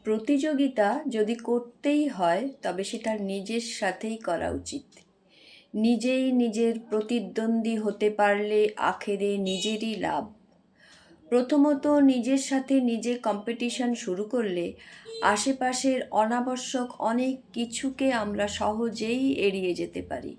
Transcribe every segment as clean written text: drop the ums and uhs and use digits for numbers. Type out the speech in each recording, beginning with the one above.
প্রতিযোগিতা যদি করতেই হয় তবে সেটা নিজের সাথেই করা উচিত। নিজেই নিজের প্রতিদ্বন্দ্বী হতে পারলে আখেরে নিজেরই লাভ। প্রথমত নিজের সাথে নিজে কম্পিটিশন শুরু করলে আশেপাশের অনাবশ্যক অনেক কিছুকে আমরা সহজেই এড়িয়ে যেতে পারি।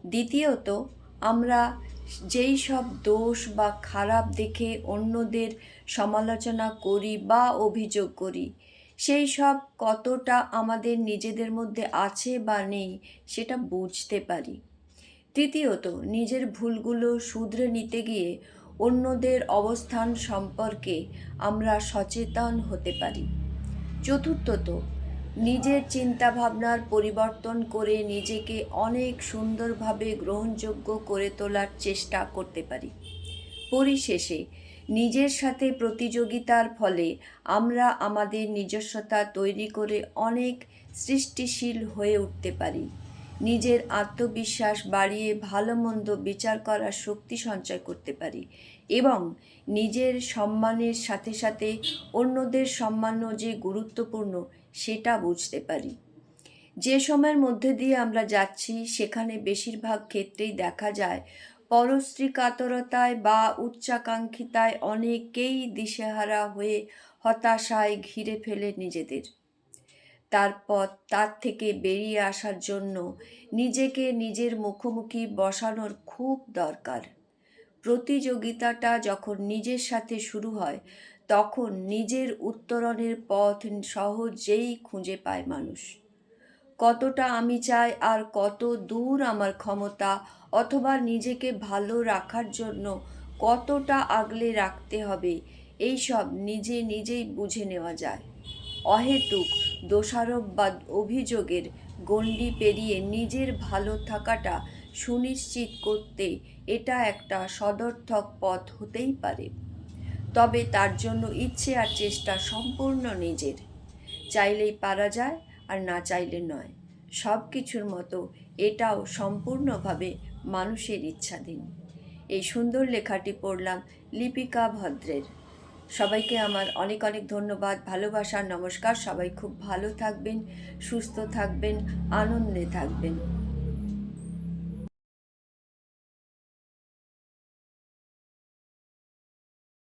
দ্বিতীয়ত আমরা যেই সব দোষ বা খারাপ দেখে অন্যদের সমালোচনা করি বা অভিযোগ করি, সেই সব কতটা আমাদের নিজেদের মধ্যে আছে বা নেই সেটা বুঝতে পারি। তৃতীয়ত নিজের ভুলগুলো শুধরে নিতে গিয়ে অন্যদের অবস্থান সম্পর্কে আমরা সচেতন হতে পারি। চতুর্থত নিজের চিন্তাভাবনার পরিবর্তন করে নিজেকে অনেক সুন্দরভাবে গ্রহণযোগ্য করে তোলার চেষ্টা করতে পারি। পরিশেষে নিজের সাথে প্রতিযোগিতার ফলে আমরা আমাদের নিজস্বতা তৈরি করে অনেক সৃষ্টিশীল হয়ে উঠতে পারি। নিজের আত্মবিশ্বাস বাড়িয়ে ভালো মন্দ বিচার করার শক্তি সঞ্চয় করতে পারি এবং নিজের সম্মানের সাথে সাথে অন্যদের সম্মানও যে গুরুত্বপূর্ণ সেটা বুঝতে পারি। যে সময়ের মধ্যে দিয়ে আমরা যাচ্ছি সেখানে বেশিরভাগ ক্ষেত্রেই দেখা যায় পরশ্রী কাতরতায় বা উচ্চাকাঙ্ক্ষিতায় অনেকেই দিশেহারা হয়ে হতাশায় ঘিরে ফেলে নিজেদের। তারপর তার থেকে বেরিয়ে আসার জন্য নিজেকে নিজের মুখোমুখি বসানোর খুব দরকার। প্রতিযোগিতাটা যখন নিজের সাথে শুরু হয় তখন নিজের উত্তরণের পথ সহজেই খুঁজে পায় মানুষ। কতটা আমি চাই আর কত দূর আমার ক্ষমতা, অথবা নিজেকে ভালো রাখার জন্য কতটা আগলে রাখতে হবে, এইসব নিজেই বুঝে নেওয়া যায়। অহেতুক দোষারোপ বা অভিযোগের গণ্ডি পেরিয়ে নিজের ভালো থাকাটা সুনিশ্চিত করতে এটা একটা সদর্থক পথ হতেই পারে। তবে তার জন্য ইচ্ছে আর চেষ্টা সম্পূর্ণ নিজের। চাইলেই পারা যায় আর না চাইলে নয়। সব কিছুর মতো এটাও সম্পূর্ণভাবে মানুষের ইচ্ছাধীন। এই সুন্দর লেখাটি পড়লাম লিপিকা ভদ্রের। সবাইকে আমার অনেক অনেক ধন্যবাদ, ভালোবাসা, নমস্কার। সবাই খুব ভালো থাকবেন, সুস্থ থাকবেন, আনন্দে থাকবেন।